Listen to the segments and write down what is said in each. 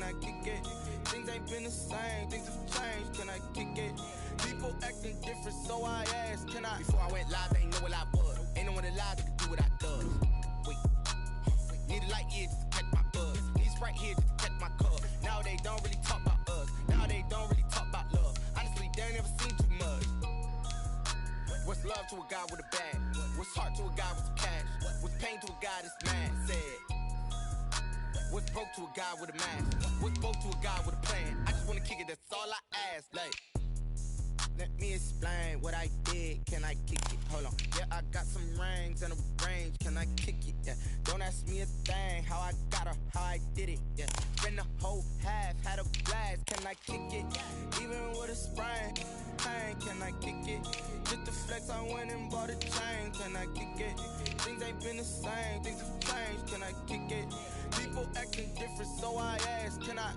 can I kick it? Things ain't been the same, things have changed, can I kick it? People acting different, so I asked, can I? Before I went live, they ain't know what I was. Ain't no one alive that can do what I does. Wait, need a light here just to catch my buzz. Need Sprite here just to catch my cup. Now they don't really talk about us. Now they don't really talk about love. Honestly, they ain't never seen too much. What's love to a guy with a bag? What's heart to a guy with some cash? What's pain to a guy that's mad? Said. What's broke to a guy with a mask? What's broke to a guy with a plan? I just wanna kick it, that's all I ask. Like, let me explain what I did. Can I kick it? Hold on. Yeah, I got some rings and a range. Can I kick it? Yeah. Don't ask me a thing. How I got her, how I did it. Yeah. Spend the whole half, had a blast. Can I kick it? Even with a sprain, pain. Can I kick it? Just the flex, I went and bought a chain. Can I kick it? Things ain't been the same. Things have changed. Can I kick it? People acting different, so I asked, can I?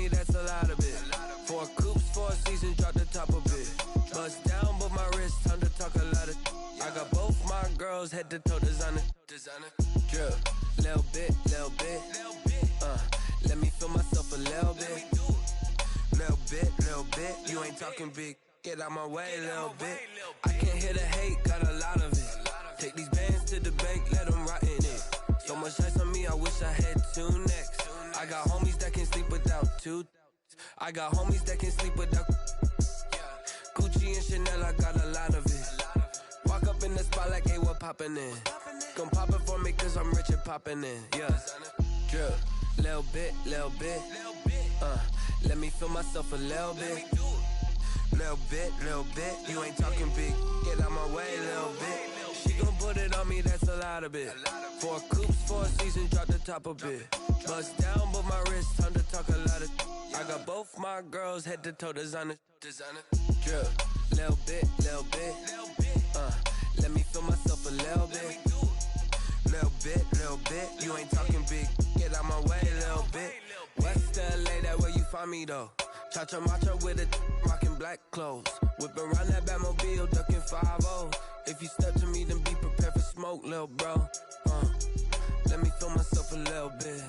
That's a lot of it. 4 coops, 4 seasons, drop the top of it. Bust down, but my wrist, time to talk a lot of. I got both my girls head to toe designer. Drip, little bit. Let me feel myself a little bit. Little bit. You ain't talking big. Get out my way, little bit. I can't hear the hate, got a lot of it. Take these bands to the bank, let them rot in it. So much ice on me, I wish I had 2 necks. I got homies that can sleep without 2. I got homies that can sleep without Gucci and Chanel, I got a lot of it. Walk up in the spot like, hey, what poppin' in? Gon' pop it for me cause I'm rich and poppin' in, yeah. Drip, little bit. Let me feel myself a little bit. Little bit. You ain't talking big. Get out my way, little bit. She gon' put it on me, that's a lot of it. 4 coops, 4 seasons, drop the top a bit. Bust down, but my wrist, time to talk a lot of. I got both my girls head to toe designer. Drip, little bit. Let me feel myself a little bit. Little bit. You ain't talking big. Get out my way, little bit. West LA, that where you find me though. Cha-cha matcha with a rockin' black clothes. Whip around that Batmobile, ducking 5-0. If you step to me, then be prepared for smoke, lil' bro. Let me feel myself a little bit.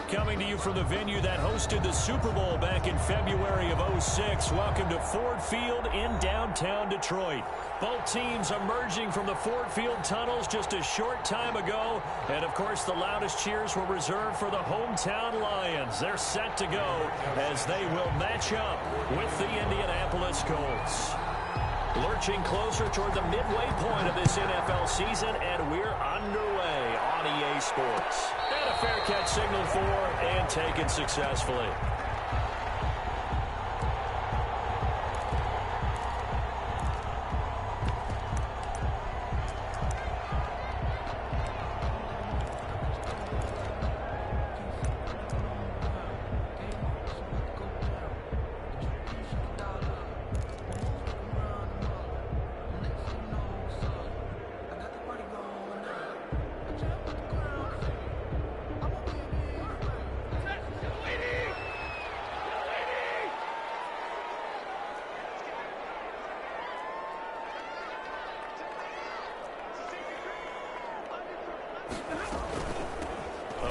Coming to you from the venue that hosted the Super Bowl back in February of '06. Welcome to Ford Field in downtown Detroit. Both teams emerging from the Ford Field tunnels just a short time ago. And, of course, the loudest cheers were reserved for the hometown Lions. They're set to go as they will match up with the Indianapolis Colts. Lurching closer toward the midway point of this NFL season, and we're underway on EA Sports. And a fair catch signaled for and taken successfully.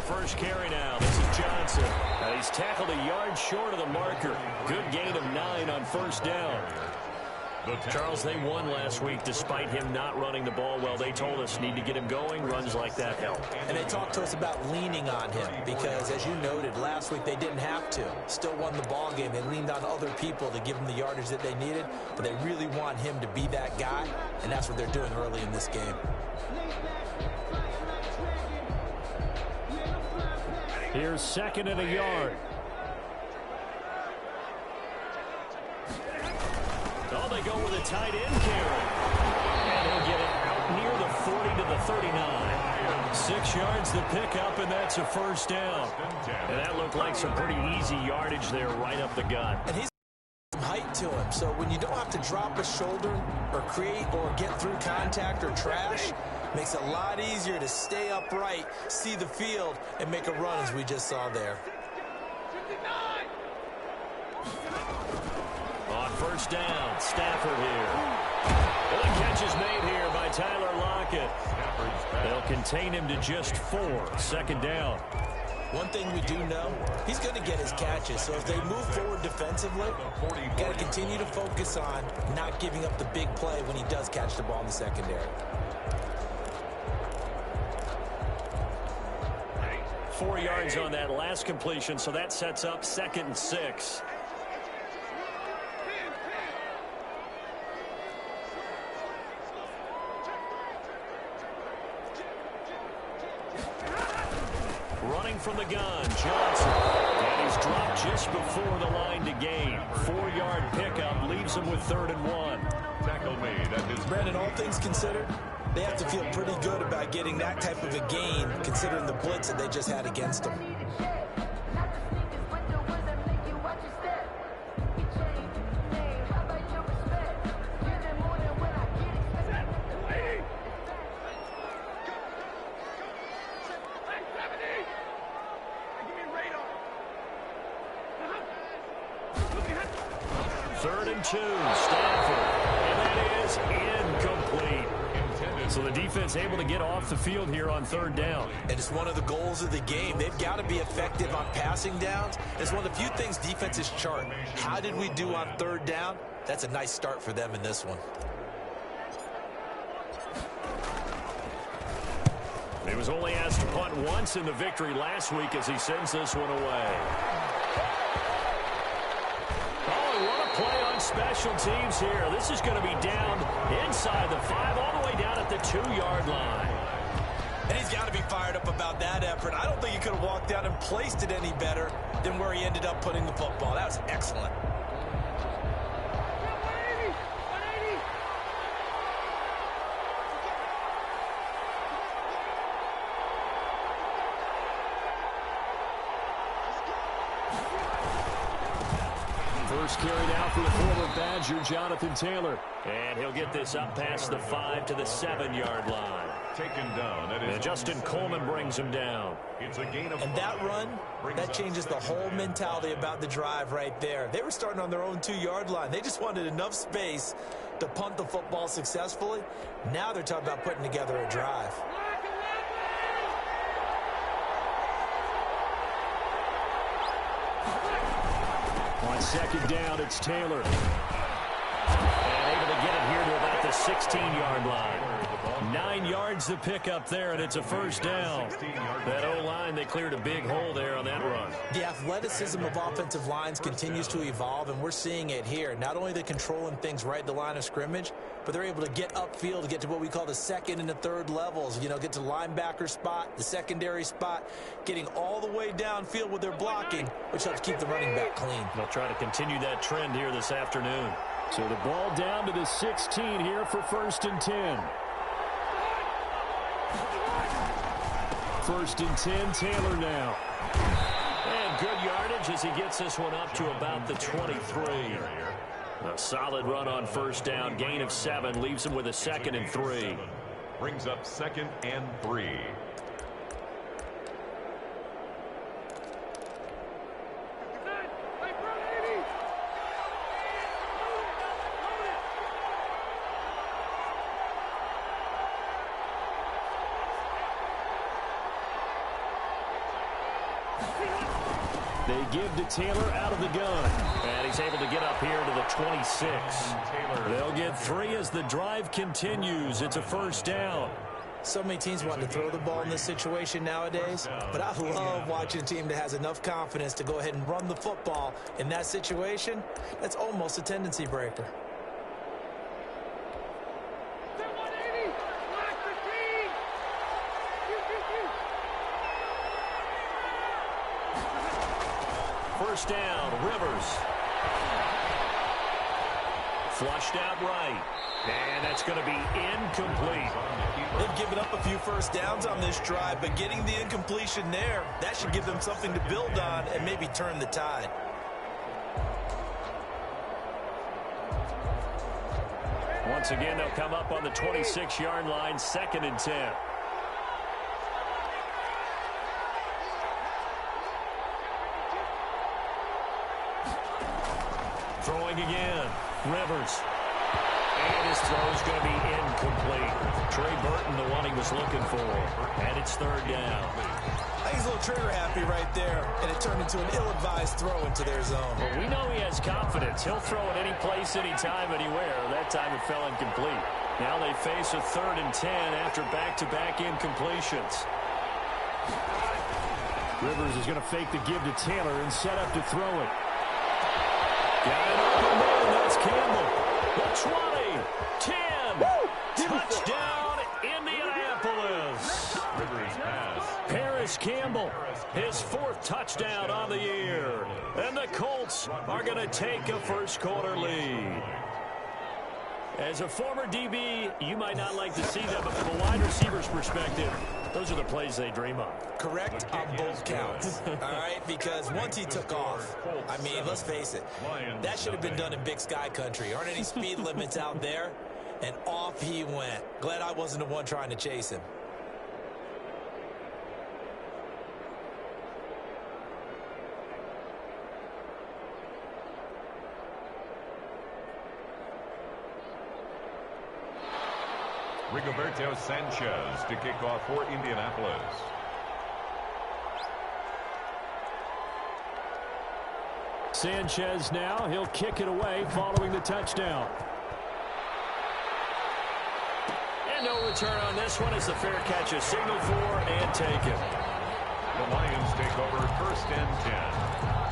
First carry now. This is Johnson. He's tackled a yard short of the marker. Good gain of 9 on first down. Charles, they won last week despite him not running the ball well. They told us need to get him going. Runs like that help. And they talked to us about leaning on him because, as you noted, last week they didn't have to. Still won the ball game. They leaned on other people to give them the yardage that they needed, but they really want him to be that guy, and that's what they're doing early in this game. Here's 2nd and a yard. Oh, they go with a tight end carry. And he'll get it out near the 40 to the 39. 6 yards the pickup, and that's a first down. And that looked like some pretty easy yardage there right up the gut. And he's height to him, so when you don't have to drop a shoulder or create or get through contact or trash, makes it a lot easier to stay upright, see the field, and make a run as we just saw there. On first down, Stafford here. And the catch is made here by Tyler Lockett. They'll contain him to just 4. Second down. One thing we do know, he's going to get his catches. So if they move forward defensively, got to continue to focus on not giving up the big play when he does catch the ball in the secondary. 4 yards on that last completion, so that sets up 2nd and 6. Running from the gun, Johnson. And he's dropped just before the line to gain. 4-yard pickup leaves him with 3rd and 1. Tackle made at his... Brandon, all things considered, they have to feel pretty good about getting that type of a gain, considering the blitz that they just had against them. Stafford, and that is incomplete. So the defense able to get off the field here on 3rd down. And it's one of the goals of the game. They've got to be effective on passing downs. It's one of the few things defenses chart. How did we do on 3rd down? That's a nice start for them in this one. He was only asked to punt once in the victory last week as he sends this one away. Play on special teams here. This is going to be down inside the 5, all the way down at the 2-yard line. And he's got to be fired up about that effort. I don't think he could have walked down and placed it any better than where he ended up putting the football. That was excellent. First carried out for the former Badger, Jonathan Taylor. And he'll get this up past the 5 to the 7-yard line. Taken down. And Justin Coleman brings him down. It's a gain of and that run, that changes the whole mentality about the drive right there. They were starting on their own 2-yard line. They just wanted enough space to punt the football successfully. Now they're talking about putting together a drive. On second down, it's Taylor. And able to get it here to about the 16-yard line. 9 yards to pick up there, and it's a first down. That O-line, they cleared a big hole there on that run. The athleticism of offensive lines continues to evolve, and we're seeing it here. Not only are they controlling things right at the line of scrimmage, but they're able to get upfield to get to what we call the 2nd and the 3rd levels. You know, get to the linebacker spot, the secondary spot, getting all the way downfield with their blocking, which helps keep the running back clean. They'll try to continue that trend here this afternoon. So the ball down to the 16 here for 1st and 10. 1st and 10, Taylor now. And good yardage as he gets this one up to about the 23. A solid run on first down, gain of 7, leaves him with a 2nd and 3. Brings up 2nd and 3. They give to Taylor out of the gun. And he's able to get up here to the 26. They'll get 3 as the drive continues. It's a first down. So many teams want to throw the ball in this situation nowadays, but I love watching a team that has enough confidence to go ahead and run the football in that situation. That's almost a tendency breaker. First down, Rivers. Flushed out right. And that's going to be incomplete. They've given up a few first downs on this drive, but getting the incompletion there, that should give them something to build on and maybe turn the tide. Once again, they'll come up on the 26-yard line, 2nd and 10. Throwing again. Rivers. And his throw's going to be incomplete. Trey Burton, the one he was looking for. And it's 3rd down. I think he's a little trigger happy right there, and it turned into an ill-advised throw into their zone. Well, we know he has confidence. He'll throw it any place, anytime, anywhere. That time it fell incomplete. Now they face a 3rd and 10 after back-to-back incompletions. Rivers is going to fake the give to Taylor and set up to throw it. Got it open there, and that's Campbell. The 20, 10, touchdown, Indianapolis. Rivers pass. Paris Campbell, his 4th touchdown on the year. And the Colts are going to take a first-quarter lead. As a former DB, you might not like to see that, but from a wide receiver's perspective, those are the plays they dream of. Correct on both counts, all right? Because once he took off, I mean, let's face it, that should have been done in Big Sky country. Aren't any speed limits out there? And off he went. Glad I wasn't the one trying to chase him. Rigoberto Sanchez to kick off for Indianapolis. Sanchez now, he'll kick it away following the touchdown. And no return on this one as the fair catch is signaled for and taken. The Lions take over 1st and 10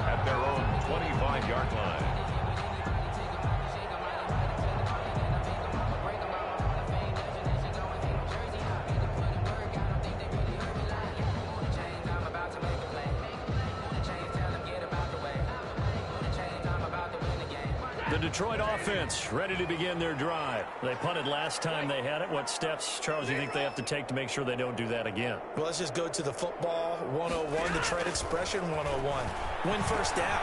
at their own 25-yard line. The Detroit offense ready to begin their drive. They punted last time they had it. What steps, Charles, do you think they have to take to make sure they don't do that again? Well, let's just go to the football 101, the trade expression 101. Win first down.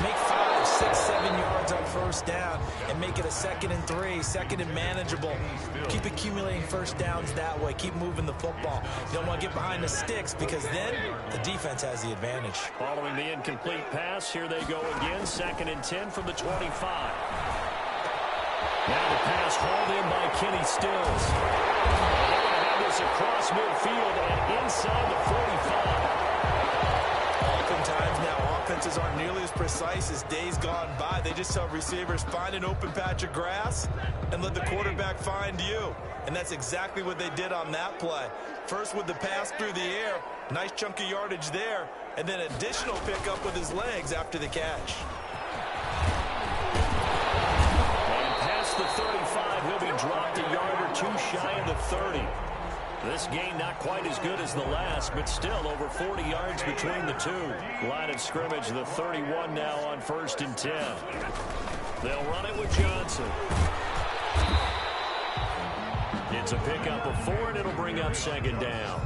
Make 5, 6, 7 yards on first down and make it a 2nd and 3, 2nd and manageable. Keep accumulating first downs that way. Keep moving the football. You don't want to get behind the sticks because then the defense has the advantage. Following the incomplete pass, here they go again. 2nd and 10 from the 25. Now the pass hauled in by Kenny Stills. They're going to have this across midfield and inside the 45. Oftentimes now offenses aren't nearly as precise as days gone by. They just tell receivers, find an open patch of grass and let the quarterback find you. And that's exactly what they did on that play. First with the pass through the air, nice chunk of yardage there, and then additional pickup with his legs after the catch. The 35, he'll be dropped a yard or two shy of the 30. This game not quite as good as the last, but still over 40 yards between the two. Line of scrimmage, the 31 now on 1st and 10. They'll run it with Johnson. It's a pickup of 4, and it'll bring up 2nd down.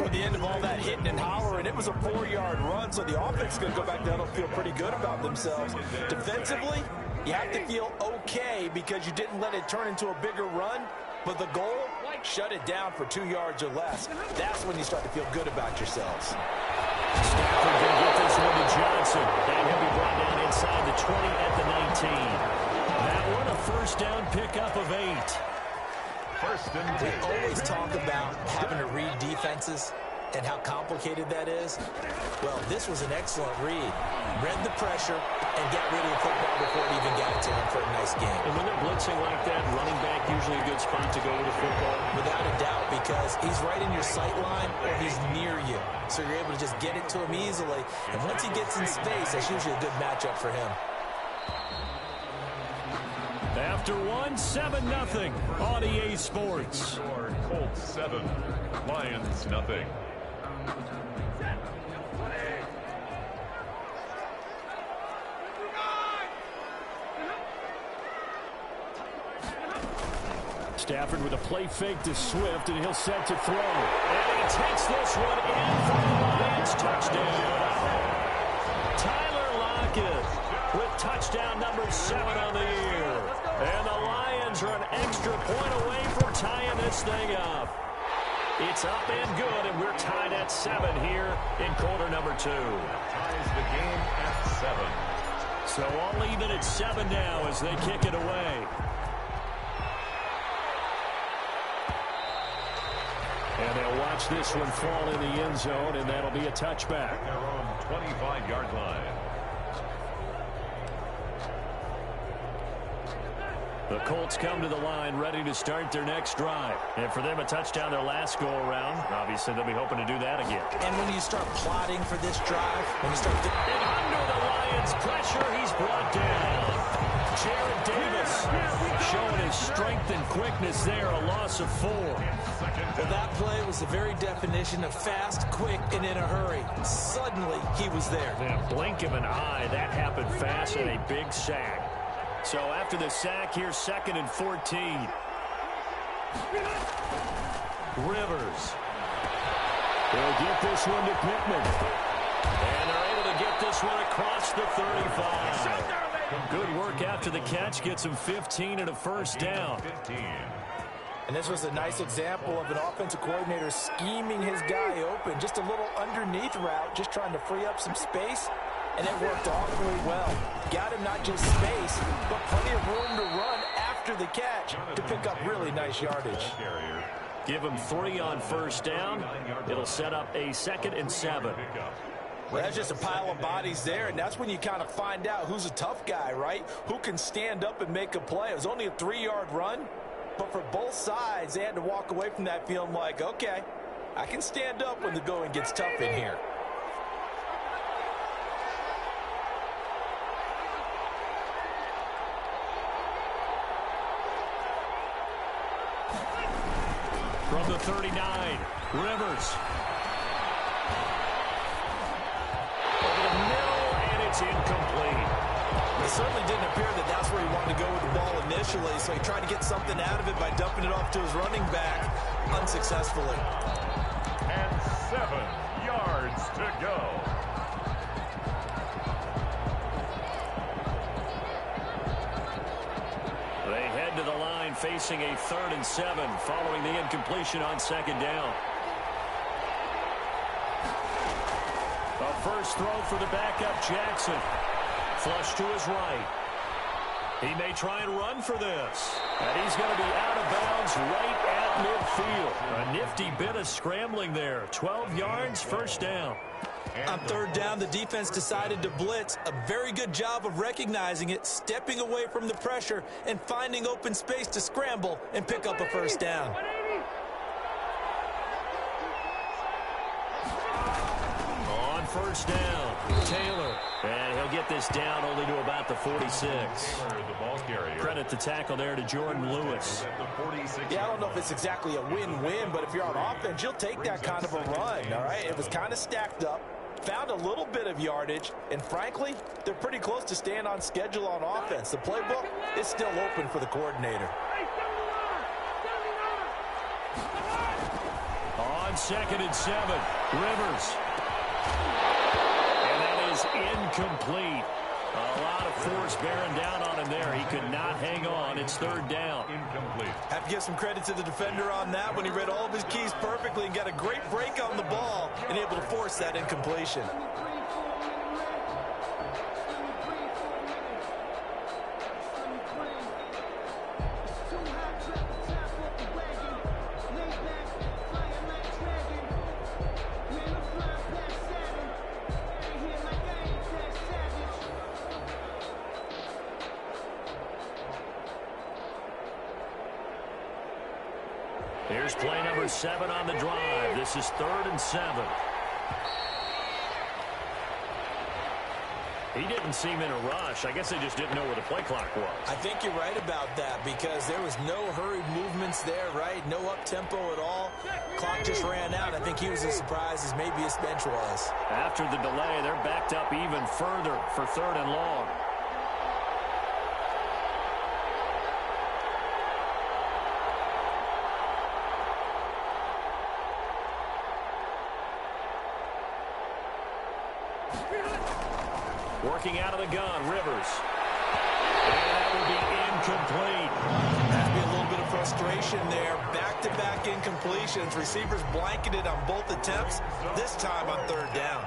At the end of all that hitting and hollering, it was a 4-yard run, so the offense is going to go back down and feel pretty good about themselves. Defensively, you have to feel okay because you didn't let it turn into a bigger run, but the goal, shut it down for 2 yards or less. That's when you start to feel good about yourselves. Stafford going to get this one to Johnson, and he'll be brought down inside the 20 at the 19. That one a 1st down pickup of 8. 1st and 10. We always talk about having to read defenses and how complicated that is. Well, this was an excellent read. Read the pressure and got rid of the football before it even got to him for a nice game. And when they're blitzing like that, running back usually a good spot to go with the football. Without a doubt, because he's right in your sight line or he's near you. So you're able to just get it to him easily. And once he gets in space, that's usually a good matchup for him. After 7-0 on EA Sports. Colts 7, Lions nothing. Stafford with a play fake to Swift, and he'll set to throw. And he takes this one in for the Lions touchdown. Tyler Lockett with touchdown number 7 on the year. And the Lions are an extra point away from tying this thing up. It's up and good, and we're tied at 7 here in quarter number 2. Ties the game at 7. So all even at 7 now as they kick it away. And they'll watch this one fall in the end zone, and that'll be a touchback. At their own 25-yard line. The Colts come to the line ready to start their next drive. And for them, a touchdown their last go-around. Obviously, they'll be hoping to do that again. And when you start plotting for this drive, when you start... And under the Lions' pressure, he's brought down. Jared Davis showing his strength and quickness there, a loss of 4. Well, that play was the very definition of fast, quick, and in a hurry. Suddenly, he was there. In a blink of an eye, that happened fast and a big sack. So after the sack, here's 2nd and 14. Rivers. They'll get this one to Pittman. And they're able to get this one across the 35. Good work after the catch. Gets him 15 and a first down. 15. And this was a nice example of an offensive coordinator scheming his guy open. Just a little underneath route, just trying to free up some space. And it worked awfully well. Got him not just space, but plenty of room to run after the catch to pick up really nice yardage. Give him 3 on first down. It'll set up a 2nd and 7. Well, that's just a pile of bodies there, and that's when you kind of find out who's a tough guy, right? Who can stand up and make a play. It was only a 3-yard run, but for both sides, they had to walk away from that feeling like, okay, I can stand up when the going gets tough in here. From the 39, Rivers. Over the middle, and it's incomplete. It certainly didn't appear that that's where he wanted to go with the ball initially, so he tried to get something out of it by dumping it off to his running back unsuccessfully. And 7 yards to go. They head to the line facing a 3rd and 7 following the incompletion on 2nd down. A first throw for the backup Jackson. Flush to his right. He may try and run for this. And he's going to be out of bounds right at midfield. A nifty bit of scrambling there. 12 yards, first down. On 3rd down, the defense decided to blitz. A very good job of recognizing it, stepping away from the pressure, and finding open space to scramble and pick up a first down. On first down, Taylor. And he'll get this down only to about the 46. Credit the tackle there to Jordan Lewis. Yeah, I don't know if it's exactly a win-win, but if you're on offense, you'll take that kind of a run, all right? It was kind of stacked up. Found a little bit of yardage, and frankly, they're pretty close to staying on schedule on offense. The playbook is still open for the coordinator. On 2nd and 7, Rivers. And that is incomplete. A lot of force bearing down on him there. He could not hang on. It's 3rd down. Incomplete. Have to give some credit to the defender on that when he read all of his keys perfectly and got a great break on the ball and able to force that incompletion. Here's play number 7 on the drive. This is 3rd and 7. He didn't seem in a rush. I guess they just didn't know where the play clock was. I think you're right about that because there was no hurried movements there, right? No up-tempo at all. Clock just ran out. I think he was as surprised as maybe his bench was. After the delay, they're backed up even further for 3rd and long. Working out of the gun, Rivers. And that will be incomplete. That'd be a little bit of frustration there. Back-to-back incompletions. Receivers blanketed on both attempts, this time on 3rd down.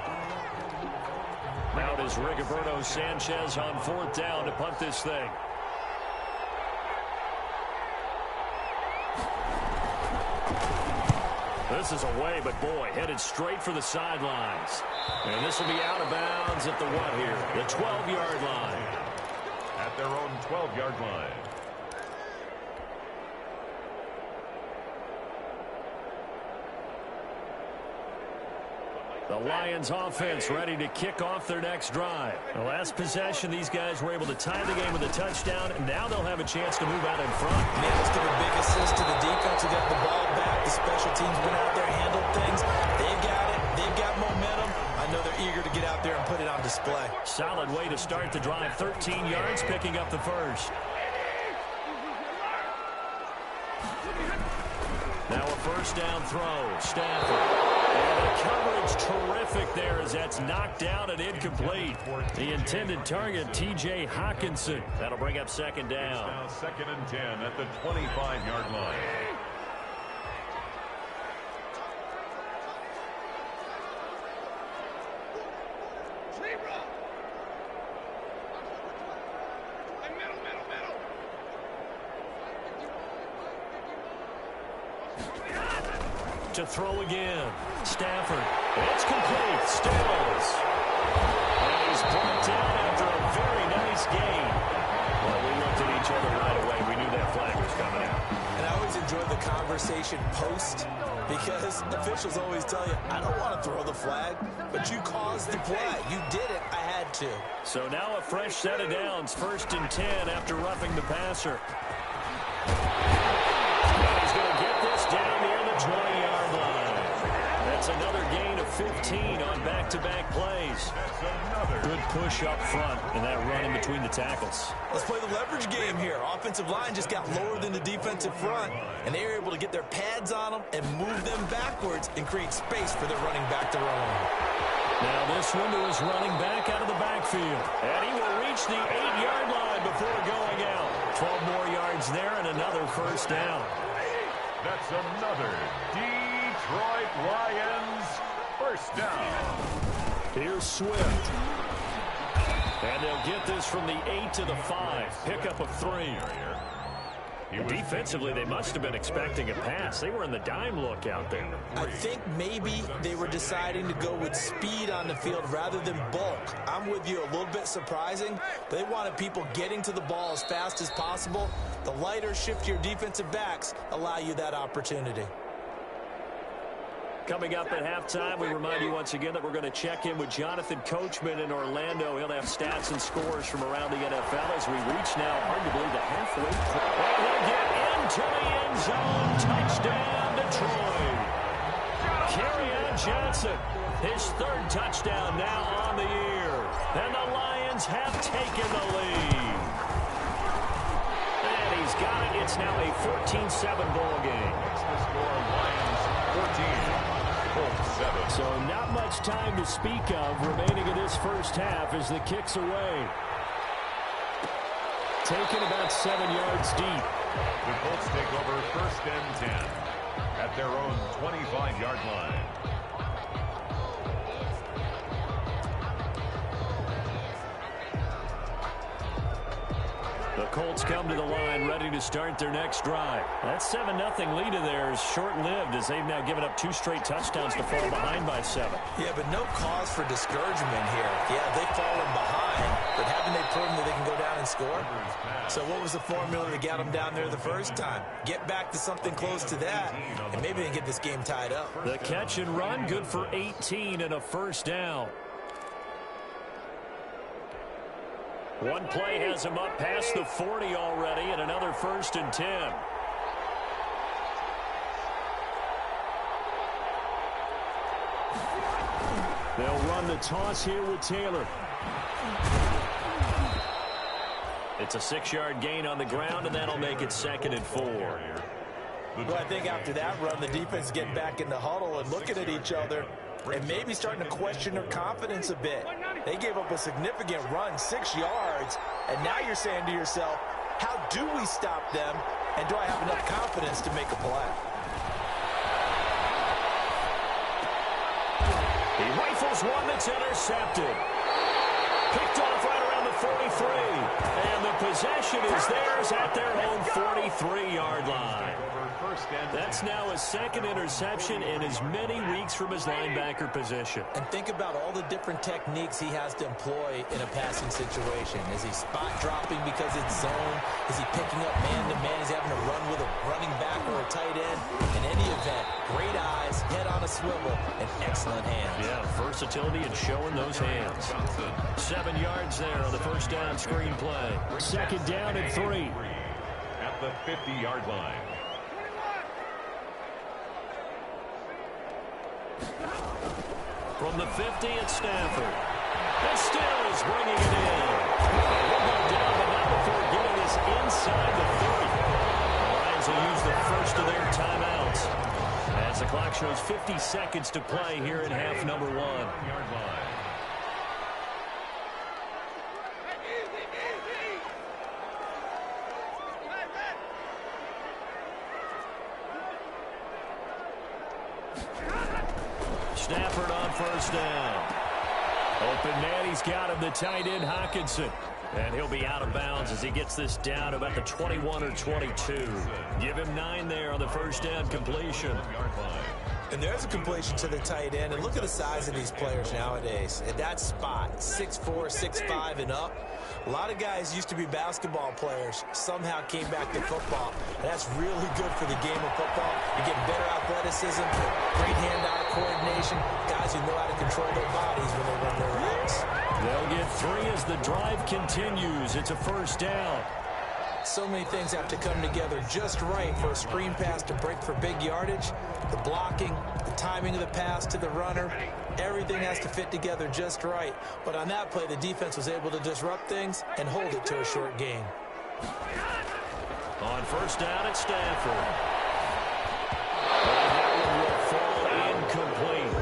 Now it is Rigoberto Sanchez on 4th down to punt this thing. This is away, but boy, headed straight for the sidelines. And this will be out of bounds at the what here? The 12-yard line. At their own 12-yard line. The Lions offense ready to kick off their next drive. The last possession, these guys were able to tie the game with a touchdown, and now they'll have a chance to move out in front. Man, let's give a big assist to the defense who got the ball back. The special teams been out there, handled things. They've got it. They've got momentum. I know they're eager to get out there and put it on display. Solid way to start the drive. 13 yards, picking up the first. Now a first down throw. Stafford. And the coverage terrific there as that's knocked down and incomplete. The intended target, T.J. Hawkinson. That'll bring up 2nd down. Now 2nd and 10 at the 25-yard line. To throw again. Stafford. It's complete. Stills. And he's brought down after a very nice gain. Well, we looked at each other right away. We knew that flag was coming out. And I always enjoy the conversation post because officials always tell you, I don't want to throw the flag, but you caused the play. You did it. I had to. So now a fresh set of downs. 1st and 10 after roughing the passer. Now he's going to get this down near the 20-yard line. That's another gain of 15 on back-to-back plays. Good push up front and that run in between the tackles. Let's play the leverage game here. Offensive line just got lower than the defensive front, and they were able to get their pads on them and move them backwards and create space for their running back to run. Now this one to his running back out of the backfield. And he will reach the 8-yard line before going out. 12 more yards there and another first down. That's another Detroit Lions first down. Here's Swift. And they'll get this from the 8 to the 5. Pickup of 3. Defensively, they must have been expecting a pass. They were in the dime look out there. I think maybe they were deciding to go with speed on the field rather than bulk. I'm with you, a little bit surprising. They wanted people getting to the ball as fast as possible. The lighter, shiftier defensive backs allow you that opportunity. Coming up at halftime, we remind you once again that we're going to check in with Jonathan Coachman in Orlando. He'll have stats and scores from around the NFL as we reach now, arguably, the halfway point. And he'll get into the end zone. Touchdown, Detroit. Kerryon Johnson, his 3rd touchdown now on the year. And the Lions have taken the lead. And he's got it. It's now a 14-7 ball game. What's the score? Lions 14. So not much time to speak of remaining in this first half as the kick's away. Taken about 7 yards deep. The Colts take over 1st and 10 at their own 25-yard line. The Colts come to the line ready to start their next drive. That 7-0 lead of theirs is short-lived as they've now given up 2 straight touchdowns to fall behind by 7. Yeah, but no cause for discouragement here. Yeah, they've fallen behind, but haven't they proven that they can go down and score? So what was the formula that got them down there the first time? Get back to something close to that, and maybe they can get this game tied up. The catch and run, good for 18 and a first down. One play has him up past the 40 already, and another 1st and 10. They'll run the toss here with Taylor. It's a 6-yard gain on the ground, and that'll make it 2nd and 4. Well, I think after that run, the defense is getting back in the huddle and looking at each other and maybe starting to question their confidence a bit. They gave up a significant run, 6 yards, and now you're saying to yourself, how do we stop them, and do I have enough confidence to make a play? He rifles one that's intercepted. Picked off right around the 43. And the possession is theirs at their own 43-yard line. That's now his second interception in as many weeks from his linebacker position. And think about all the different techniques he has to employ in a passing situation. Is he spot dropping because it's zone? Is he picking up man-to-man? Is he having to run with a running back or a tight end? In any event, great eyes, head on a swivel, and excellent hands. Yeah, versatility and showing those hands. 7 yards there on the first down screen play. Second down and 3. At the 50-yard line. From the 50 at Stafford. And still is bringing it in. And we'll go down, but not before getting this inside the 30. The Lions will use the first of their timeouts as the clock shows 50 seconds to play here in half number 1. Stafford on first down. Open man, he's got him, the tight end, Hockenson. And he'll be out of bounds as he gets this down about the 21 or 22. Give him 9 there on the first down completion. And there's a completion to the tight end. And look at the size of these players nowadays. At that spot, 6'4", 6'5", and up. A lot of guys used to be basketball players, somehow came back to football. And that's really good for the game of football. You're getting better athleticism, great hand-eye coordination, guys who know how to control their bodies when they run their routes. They'll get 3 as the drive continues. It's a first down. So many things have to come together just right for a screen pass to break for big yardage. The blocking, the timing of the pass to the runner, everything has to fit together just right. But on that play, the defense was able to disrupt things and hold it to a short gain. On first down at Stafford. And that one will fall incomplete.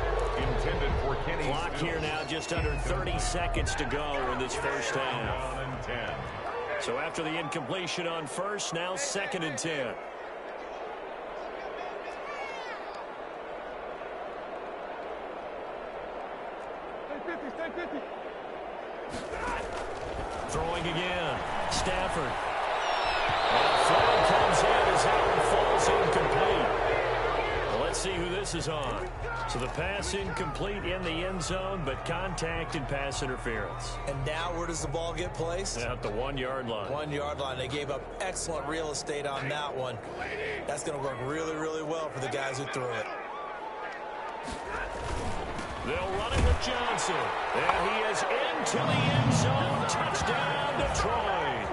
Intended for Kenny. Clock here now, just under 30 seconds to go in this first half. So after the incompletion on first, now second and 10. Throwing again. Stafford. And throw comes in as that one falls incomplete. Well, let's see who this is on. So the pass incomplete in the end zone, but contact and pass interference. And now where does the ball get placed? At the 1 yard line. 1 yard line. They gave up excellent real estate on that one. That's going to work really, really well for the guys who threw it. They'll run it with Johnson. And he is into the end zone. Touchdown, Detroit.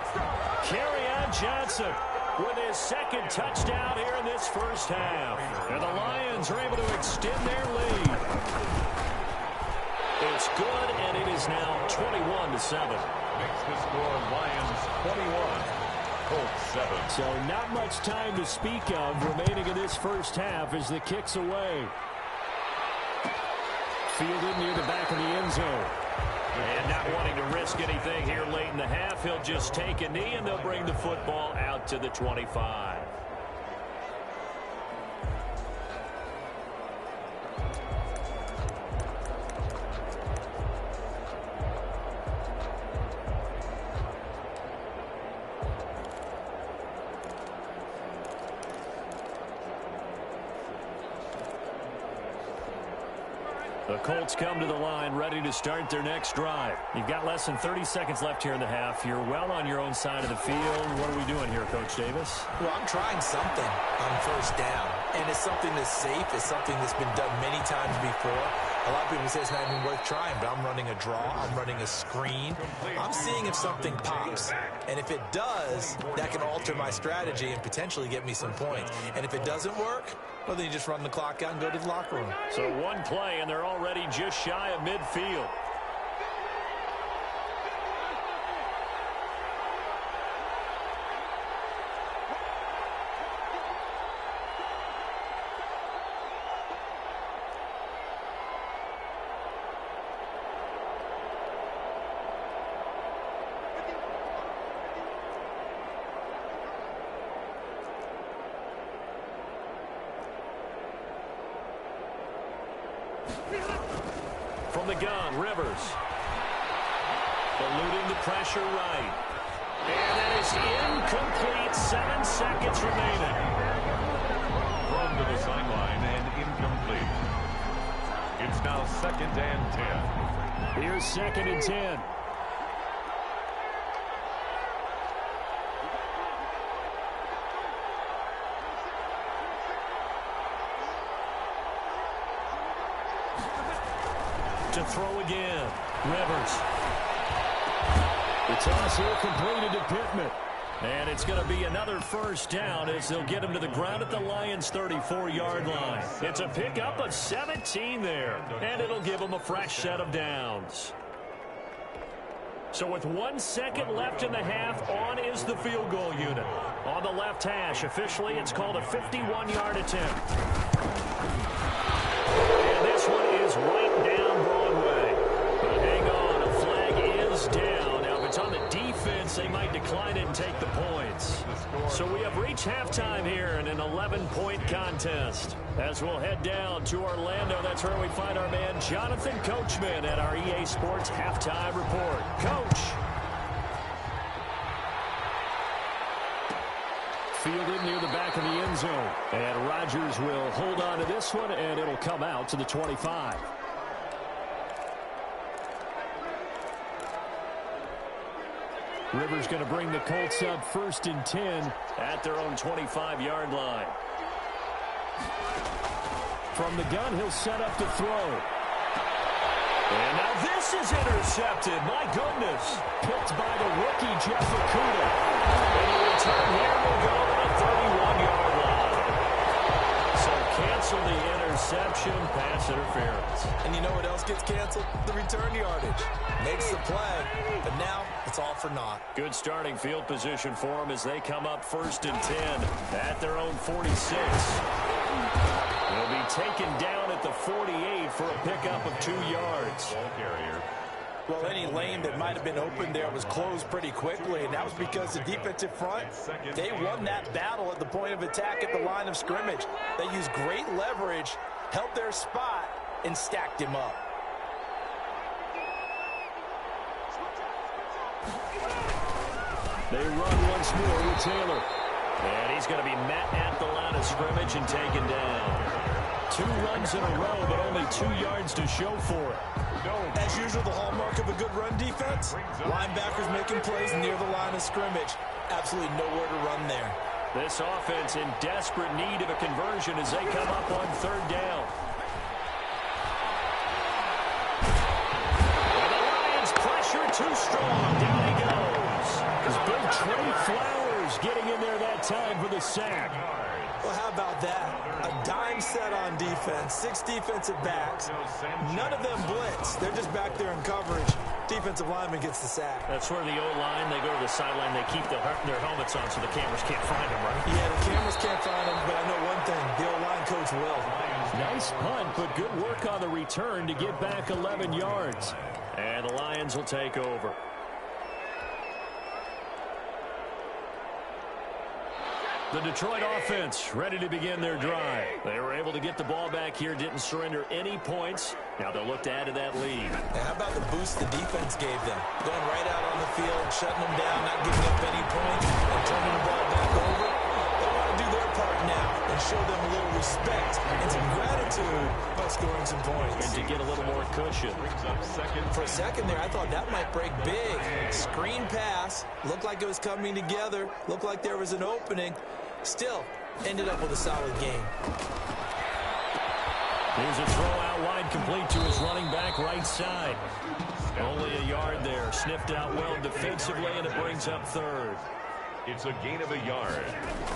Kerryon Johnson with his second touchdown here in this first half. And the Lions are able to extend their lead. It's good, and it is now 21-7. Makes the score Lions 21, Colts 7. So not much time to speak of remaining in this first half as the kick's away. Fielded near the back of the end zone. And not wanting to risk anything here late in the half, he'll just take a knee, and they'll bring the football out to the 25. The Colts come to the line ready to start their next drive. You've got less than 30 seconds left here in the half. You're well on your own side of the field. What are we doing here, Coach Davis? Well, I'm trying something on first down. And it's something that's safe. It's something that's been done many times before. A lot of people say it's not even worth trying, but I'm running a draw. I'm running a screen. I'm seeing if something pops. And if it does, that can alter my strategy and potentially get me some points. And if it doesn't work, well, then you just run the clock out and go to the locker room. So one play, and they're already just shy of midfield. From the gun, Rivers. Eluding the pressure right. And that is incomplete. 7 seconds remaining. Thrown to the sideline and incomplete. It's now 2nd and 10. Here's 2nd and 10. To throw again. Rivers. The toss here completed to Pittman. And it's going to be another first down as they'll get him to the ground at the Lions' 34-yard line. It's a pickup of 17 there, and it'll give them a fresh set of downs. So with 1 second left in the half, on is the field goal unit. On the left hash, officially it's called a 51-yard attempt. And this one is right down Broadway. But hang on, a flag is down. Now, if it's on the defense, they might decline it and take the points. So we have reached halftime here in an 11-point contest. As we'll head down to Orlando, that's where we find our man Jonathan Coachman at our EA Sports Halftime Report. Coach. Fielded near the back of the end zone. And Rodgers will hold on to this one, and it'll come out to the 25. Rivers going to bring the Colts up 1st and 10 at their own 25-yard line. From the gun, he'll set up to throw. And now this is intercepted. My goodness. Picked by the rookie, Jeff Okudah. And the return here will go to the 31-yard line. So cancel the interception, pass interference. And you know what else gets canceled? The return yardage. Makes the play, but now it's all for naught. Good starting field position for them as they come up 1st and 10 at their own 46. They'll be taken down at the 48 for a pickup of 2 yards. Well, any lane that might have been open there was closed pretty quickly, and that was because the defensive front, they won that battle at the point of attack at the line of scrimmage. They used great leverage, held their spot, and stacked him up. They run once more with Taylor. And he's going to be met at the line of scrimmage and taken down. 2 runs in a row, but only 2 yards to show for it. As usual, the hallmark of a good run defense, linebackers making plays near the line of scrimmage. Absolutely nowhere to run there. This offense in desperate need of a conversion as they come up on 3rd down. And the Lions pressure too strong. Down he goes. His big Trey Flowers getting in there that time for the sack. Well, how about that? A dime set on defense, 6 defensive backs. None of them blitz. They're just back there in coverage. Defensive lineman gets the sack. That's where the O-line, they go to the sideline, they keep their helmets on so the cameras can't find them, right? Yeah, the cameras can't find them, but I know one thing. The O-line coach will. Nice punt, but good work on the return to get back 11 yards. And the Lions will take over. The Detroit offense ready to begin their drive. They were able to get the ball back here, didn't surrender any points. Now they'll look to add to that lead. Now, how about the boost the defense gave them? Going right out on the field, shutting them down, not giving up any points, and turning the ball back over. They want to do their part now and show them a little respect and some gratitude by scoring some points. And to get a little more cushion. For a second there, I thought that might break big. Screen pass, looked like it was coming together, looked like there was an opening. Still, ended up with a solid game. Here's a throw out wide, complete to his running back right side. Only a yard there. Sniffed out well defensively, and it brings up 3rd. It's a gain of a yard.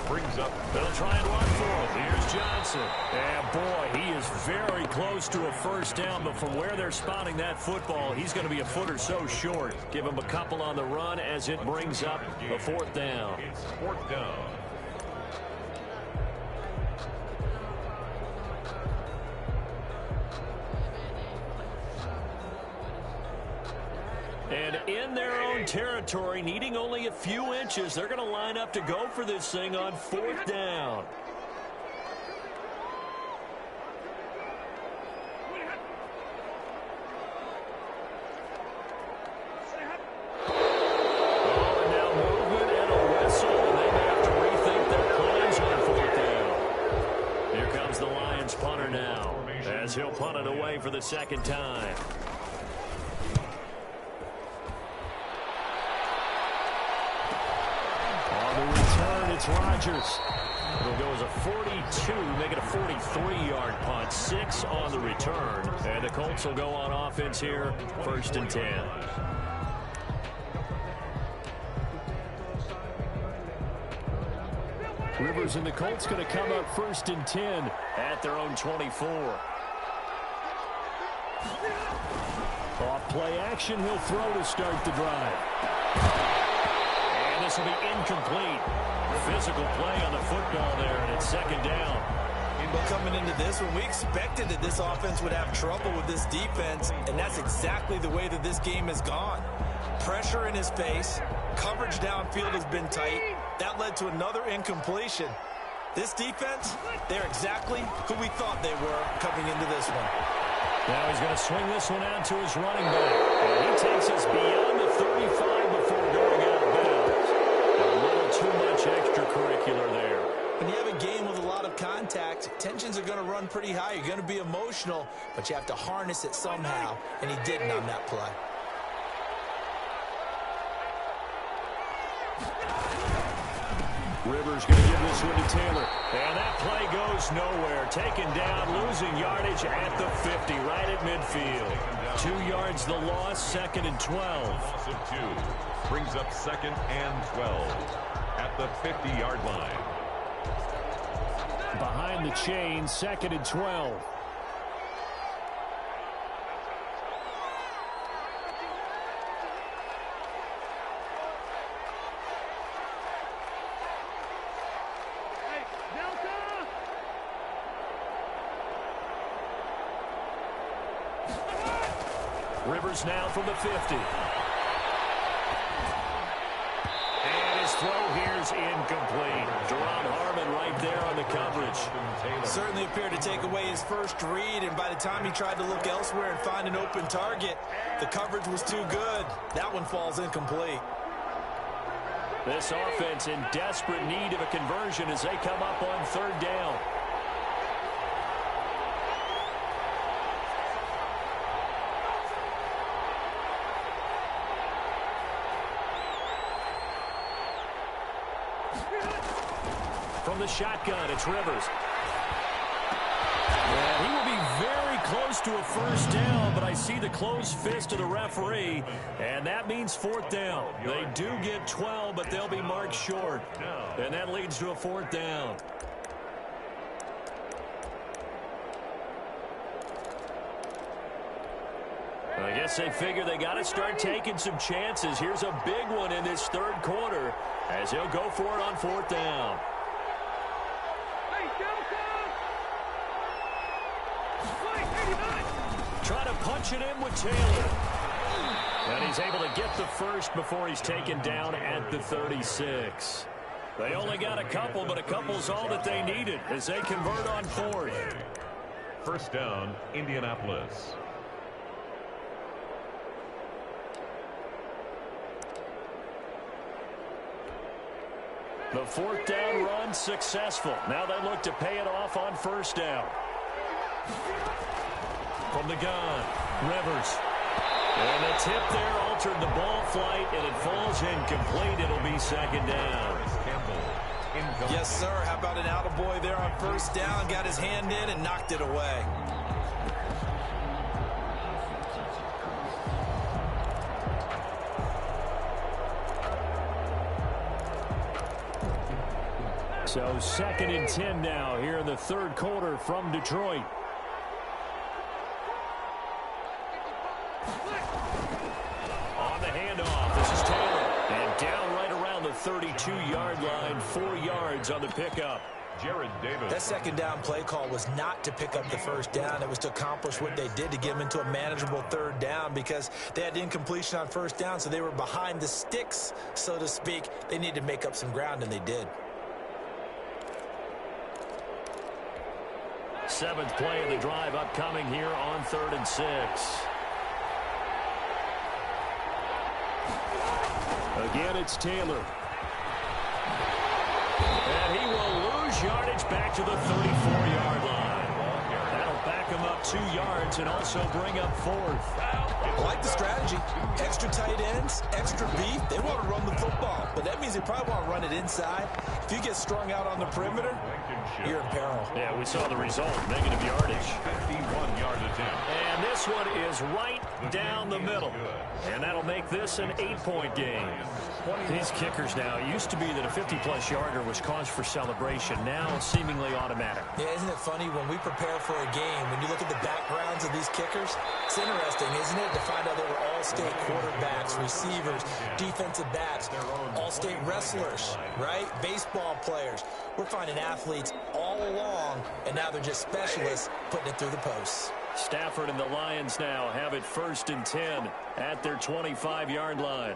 Brings up. They'll try and run for it. Here's Johnson. And boy, he is very close to a first down, but from where they're spotting that football, he's going to be a foot or so short. Give him a couple on the run as it brings up a 4th down. It's 4th down. And in their own territory, needing only a few inches, they're going to line up to go for this thing on 4th down. as he'll punt it away for the second time. On the return, it's Rodgers. It'll go as a 42, make it a 43-yard punt. 6 on the return. And the Colts will go on offense here, 1st and 10. Rivers and the Colts going to come up 1st and 10 at their own 24. Off play action, he'll throw to start the drive. And this will be incomplete. Physical play on the football there, and it's 2nd down. But coming into this one, we expected that this offense would have trouble with this defense, and that's exactly the way that this game has gone. Pressure in his face, coverage downfield has been tight. That led to another incompletion. This defense, they're exactly who we thought they were coming into this one. Now he's going to swing this one out to his running back. And he takes us beyond the 35 before going out of bounds. A little too much extracurricular there. When you have a game with a lot of contact, tensions are going to run pretty high. You're going to be emotional, but you have to harness it somehow, and he didn't on that play. Rivers going to give this one to Taylor. And that play goes nowhere. Taken down, losing yardage at the 50, right at midfield. 2 yards the loss, 2nd and 12. Loss of 2 brings up 2nd and 12 at the 50-yard line. Behind the chain, 2nd and 12. Rivers now from the 50. And his throw here's incomplete. Deron Harmon right there on the coverage. Certainly appeared to take away his first read, and by the time he tried to look elsewhere and find an open target, the coverage was too good. That one falls incomplete. This offense in desperate need of a conversion as they come up on 3rd down. From the shotgun, it's Rivers. And he will be very close to a 1st down, but I see the closed fist of the referee, and that means 4th down. They do get 12, but they'll be marked short, and that leads to a 4th down. I guess they figure they got to start taking some chances. Here's a big one in this 3rd quarter as he'll go for it on 4th down. Trying to punch it in with Taylor. And he's able to get the first before he's taken down at the 36. They only got a couple, but a couple's all that they needed as they convert on 4th. 1st down, Indianapolis. The 4th down run successful. Now they look to pay it off on 1st down. From the gun, Rivers. And the tip there altered the ball flight, and it falls incomplete. It'll be 2nd down. Yes, sir. How about an attaboy there on 1st down? Got his hand in and knocked it away. So 2nd and 10 now here in the 3rd quarter from Detroit. On the handoff, this is Taylor. And down right around the 32-yard line, 4 yards on the pickup. Jared Davis. That 2nd down play call was not to pick up the 1st down. It was to accomplish what they did to get them into a manageable 3rd down because they had incompletion on 1st down, so they were behind the sticks, so to speak. They needed to make up some ground, and they did. 7th play of the drive upcoming here on 3rd and 6. Again, it's Taylor. And he will lose yardage back to the 34-yard line. That'll back them up 2 yards and also bring up 4th. I like the strategy. Extra tight ends, extra beef. They want to run the football, but that means they probably want to run it inside. If you get strung out on the perimeter, you're in peril. Yeah, we saw the result, negative yardage. 51-yard attempt. And this one is right down the middle. And that'll make this an 8-point game. These kickers now, it used to be that a 50-plus yarder was cause for celebration. Now it's seemingly automatic. Yeah, isn't it funny when we prepare for a game, when you look at the backgrounds of these kickers, it's interesting, isn't it, to find out they were all-state quarterbacks, receivers, defensive backs, all-state wrestlers, right? Baseball players. We're finding athletes all along, and now they're just specialists putting it through the posts. Stafford and the Lions now have it 1st and 10 at their 25-yard line.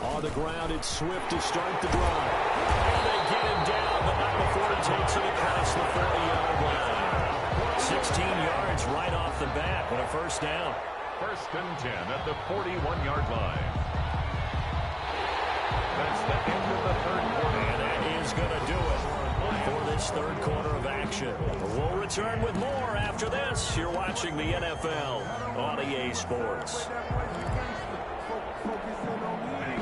On the ground, it's Swift to start the drive. And they get him down, but not before he takes it across the 40-yard line. 16 yards right off the bat and a 1st down. 1st and 10 at the 41-yard line. That's the end of the 3rd quarter. And that is going to do it for this 3rd quarter of action. We'll return with more after this. You're watching the NFL on EA Sports.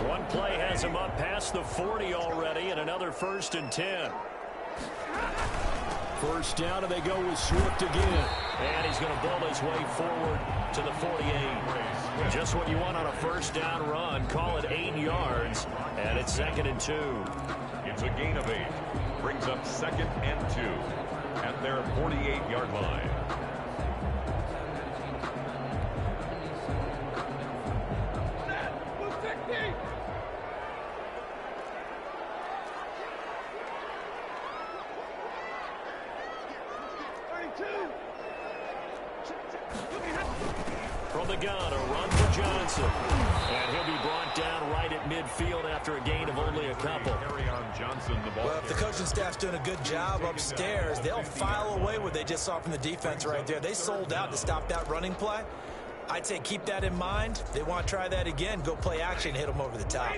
One play has him up past the 40 already, and another 1st and 10. 1st down, and they go with Swift again. And he's going to build his way forward to the 48. Just what you want on a 1st down run. Call it 8 yards, and it's 2nd and 2. It's a gain of 8. Brings up 2nd and 2 at their 48-yard line. From the gun, a run for Johnson. And he'll be brought down right at midfield after a gain of only a couple. Well, if the coaching staff's doing a good job upstairs, they'll file away what they just saw from the defense right there. They sold out to stop that running play. I'd say keep that in mind. They want to try that again. Go play action, hit them over the top.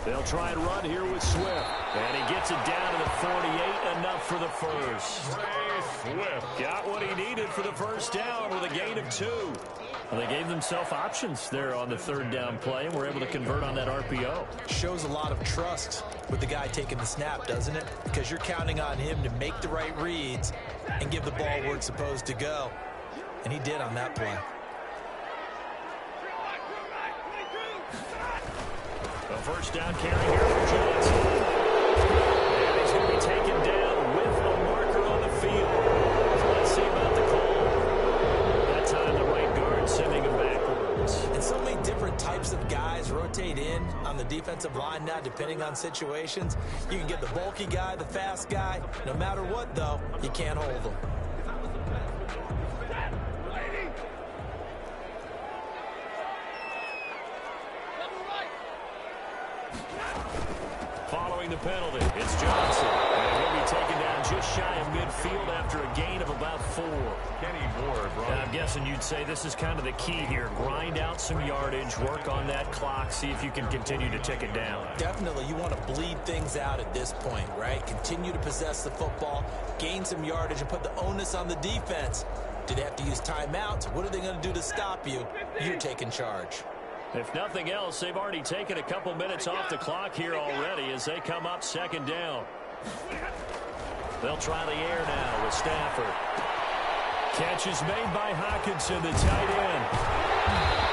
They'll try and run here with Swift. And he gets it down to the 48, enough for the 1st. Swift got what he needed for the 1st down with a gain of 2. Well, they gave themselves options there on the 3rd down play, and were able to convert on that RPO. Shows a lot of trust with the guy taking the snap, doesn't it? Because you're counting on him to make the right reads and give the ball where it's supposed to go. And he did on that play. A 1st down carry here for Johnson. And he's going to be taken down with a marker on the field. So let's see about the call. That time the right guard sending him backwards. And so many different types of guys rotate in on the defensive line now, depending on situations. You can get the bulky guy, the fast guy. No matter what, though, you can't hold them. Following the penalty, it's Johnson. And he'll be taken down just shy of midfield after a gain of about 4. Kenny Moore, Brian. I'm guessing you'd say this is kind of the key here. Grind out some yardage, work on that clock, see if you can continue to tick it down. Definitely, you want to bleed things out at this point, right? Continue to possess the football, gain some yardage, and put the onus on the defense. Do they have to use timeouts? What are they going to do to stop you? You're taking charge. If nothing else, they've already taken a couple minutes off the clock here already as they come up 2nd down. They'll try the air now with Stafford. Catch is made by Hawkinson, the tight end.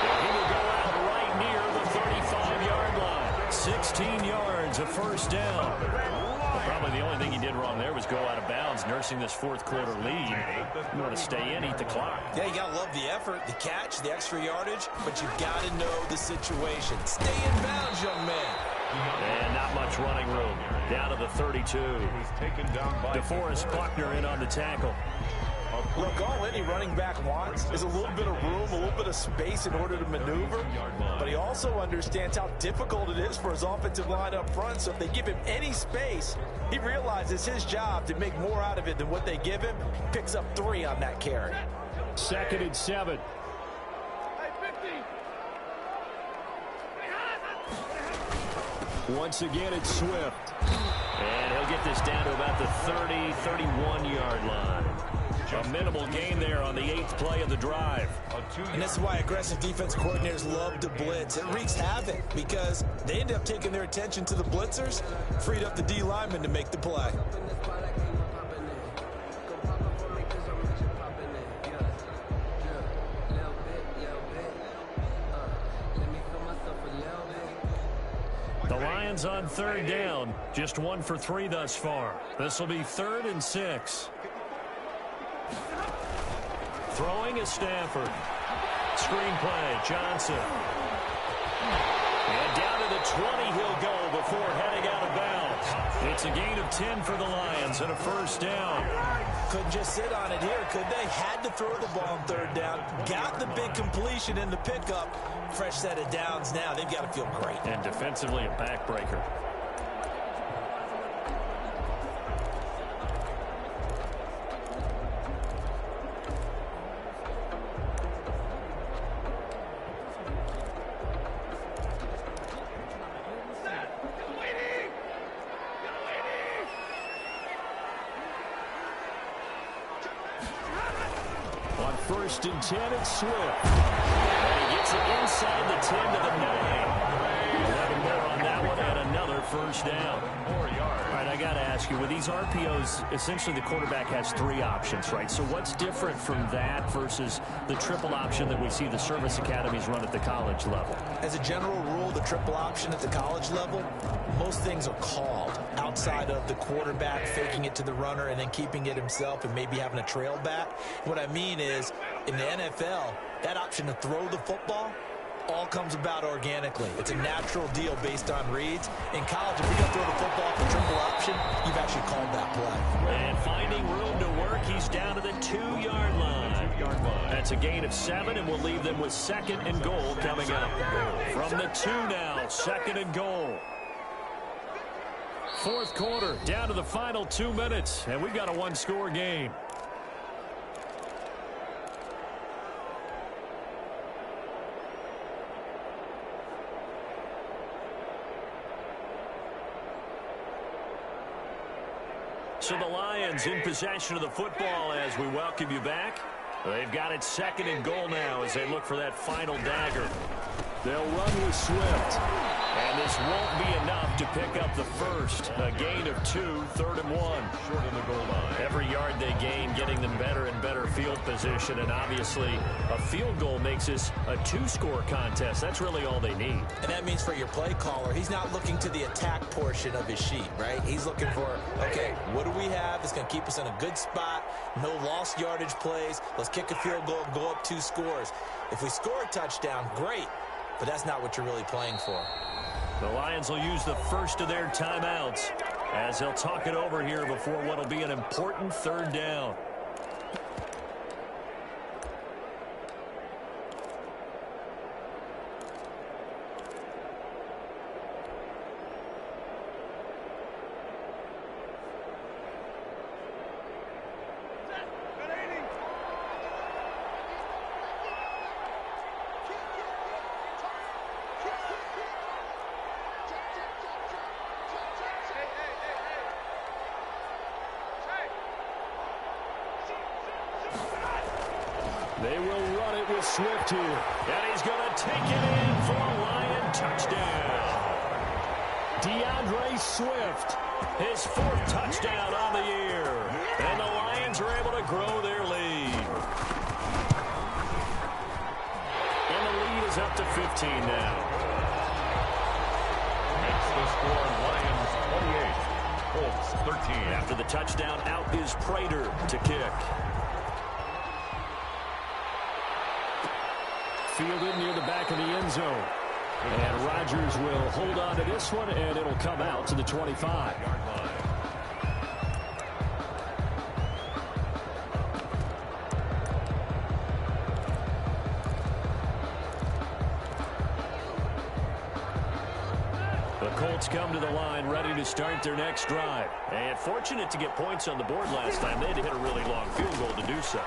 And he will go out right near the 35-yard line. 16 yards, a 1st down. Probably the only thing he did wrong there was go out of bounds, nursing this 4th quarter lead. You want to stay in, eat the clock. Yeah, you got to love the effort, the catch, the extra yardage, but you've got to know the situation. Stay in bounds, young man. And not much running room. Down to the 32. He was taken down by DeForest Buckner in on the tackle. Look, all any running back wants is a little bit of room, a little bit of space in order to maneuver. But he also understands how difficult it is for his offensive line up front. So if they give him any space, he realizes his job to make more out of it than what they give him. Picks up 3 on that carry. 2nd and 7. Once again, it's Swift. And he'll get this down to about the 30, 31-yard line. A minimal gain there on the 8th play of the drive. And this is why aggressive defense coordinators love to blitz. It wreaks havoc because they end up taking their attention to the blitzers, freed up the D lineman to make the play. The Lions on 3rd down, just 1 for 3 thus far. This will be 3rd and 6. Throwing is Stafford. Screen play, Johnson. And down to the 20 he'll go before heading out of bounds. It's a gain of 10 for the Lions and a 1st down. Couldn't just sit on it here, could they? Had to throw the ball on 3rd down. Got the big completion in the pickup. Fresh set of downs now. They've got to feel great. And defensively a backbreaker. On 1st and 10, it's Swift. And he gets it inside the 10 to the 9. 11 more on that one and another 1st down. 4 yards. All right, I got to ask you, with these RPOs, essentially the quarterback has 3 options, right? So what's different from that versus the triple option that we see the service academies run at the college level? As a general rule, the triple option at the college level, most things are called outside of the quarterback faking it to the runner and then keeping it himself and maybe having a trail back. What I mean is, in the NFL, that option to throw the football all comes about organically. It's a natural deal based on reads. In college, if you're going to throw the football for triple option, you've actually called that play. And finding room to work, he's down to the 2-yard line. That's a gain of 7, and we'll leave them with 2nd and goal coming up. From the 2 now, 2nd and goal. 4th quarter, down to the final 2 minutes, and we've got a 1-score game. So the Lions in possession of the football as we welcome you back. They've got it 2nd and goal now as they look for that final dagger. They'll run with Swift. And this won't be enough to pick up the 1st. A gain of 2, 3rd and 1. Short of the goal line. Every yard they gain, getting them better and better field position. And obviously, a field goal makes this a 2-score contest. That's really all they need. And that means for your play caller, he's not looking to the attack portion of his sheet, right? He's looking for, okay, what do we have that's going to keep us in a good spot? No lost yardage plays. Let's kick a field goal and go up 2 scores. If we score a touchdown, great. But that's not what you're really playing for. The Lions will use the first of their timeouts as they'll talk it over here before what will be an important 3rd down. They will run it with Swift here. And he's going to take it in for a Lion touchdown. DeAndre Swift, his 4th touchdown on the year. And the Lions are able to grow their lead. And the lead is up to 15 now. Makes the score Lions 28, Colts 13. After the touchdown, out is Prater to kick. Fielded near the back of the end zone. And Rodgers will hold on to this one, and it'll come out to the 25. Patriots come to the line ready to start their next drive. And fortunate to get points on the board last time. They had to hit a really long field goal to do so.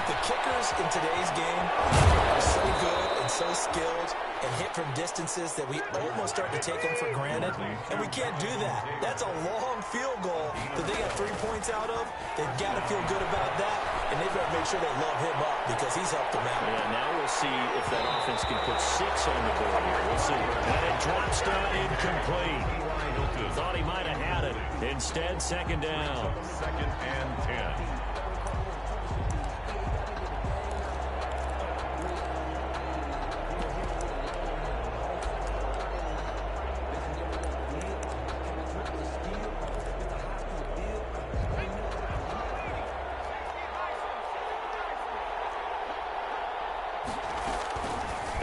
The kickers in today's game are so good and so skilled and hit from distances that we almost start to take them for granted, and we can't do that. That's a long field goal that they got 3 points out of. They've got to feel good about that, and they've got to make sure they love him up because he's helped them out. Yeah, now we'll see if that offense can put 6 on the board here. We'll see. And it drops down incomplete. Thought he might have had it. Instead, second down. 2nd and 10.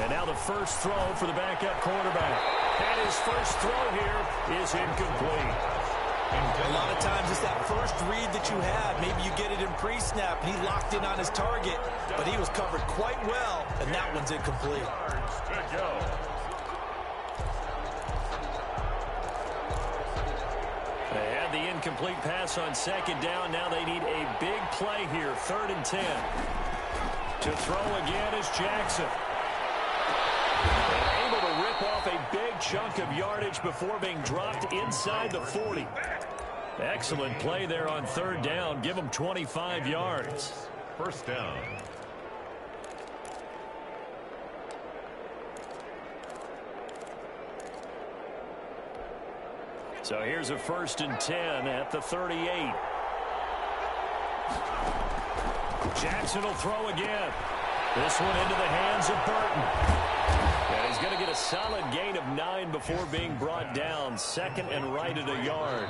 And now the first throw for the backup quarterback. And his first throw here is incomplete. A lot of times it's that first read that you have. Maybe you get it in pre-snap, and he locked in on his target, but he was covered quite well, and that one's incomplete. They had the incomplete pass on second down. Now they need a big play here, 3rd and 10. To throw again is Jackson. Able to rip off a big chunk of yardage before being dropped inside the 40. Excellent play there on 3rd down. Give them 25 yards. First down. So here's a 1st and 10 at the 38. Jackson will throw again. This one into the hands of Burton. And he's going to get a solid gain of 9 before being brought down. 2nd and right at a yard.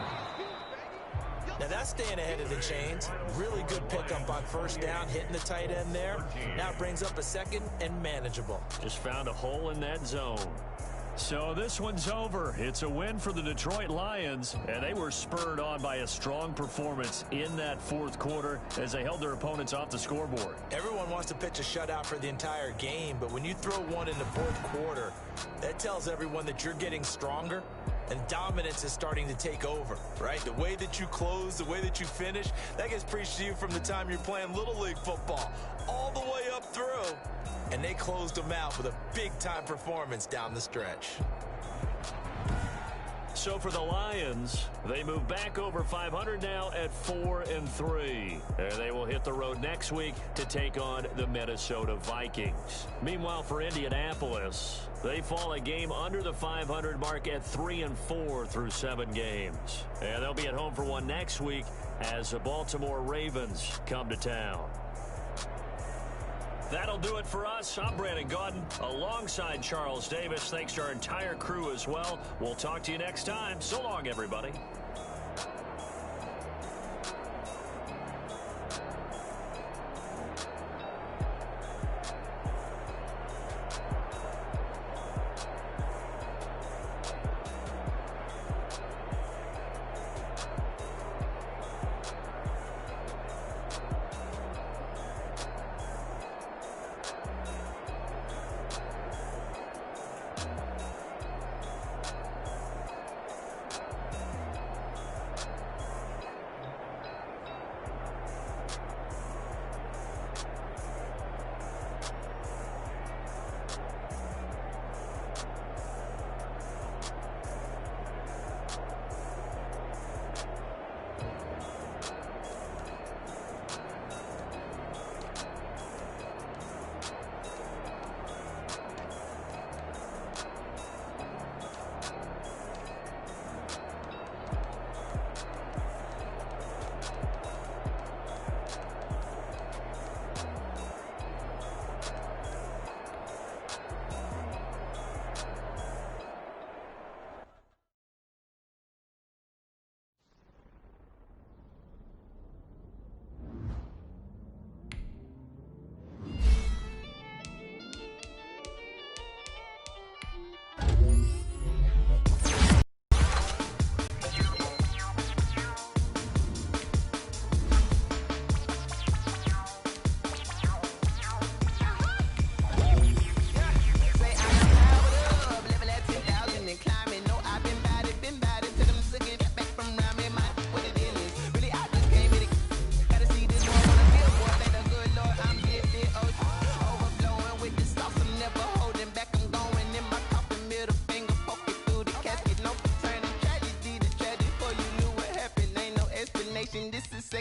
Now that's staying ahead of the chains. Really good pickup on 1st down, hitting the tight end there. Now it brings up a 2nd and manageable. Just found a hole in that zone. So this one's over. It's a win for the Detroit Lions, and they were spurred on by a strong performance in that 4th quarter as they held their opponents off the scoreboard. Everyone wants to pitch a shutout for the entire game, but when you throw one in the 4th quarter, that tells everyone that you're getting stronger and dominance is starting to take over, right? The way that you close, the way that you finish, that gets preached to you from the time you're playing Little League football all the way up through. And they closed them out with a big-time performance down the stretch. So for the Lions, they move back over 500 now at 4-3. And they will hit the road next week to take on the Minnesota Vikings. Meanwhile, for Indianapolis, they fall a game under the 500 mark at 3-4 through 7 games. And they'll be at home for one next week as the Baltimore Ravens come to town. That'll do it for us. I'm Brandon Gaudin alongside Charles Davis. Thanks to our entire crew as well. We'll talk to you next time. So long, everybody.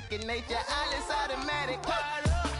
second nature. All is automatic. Call up.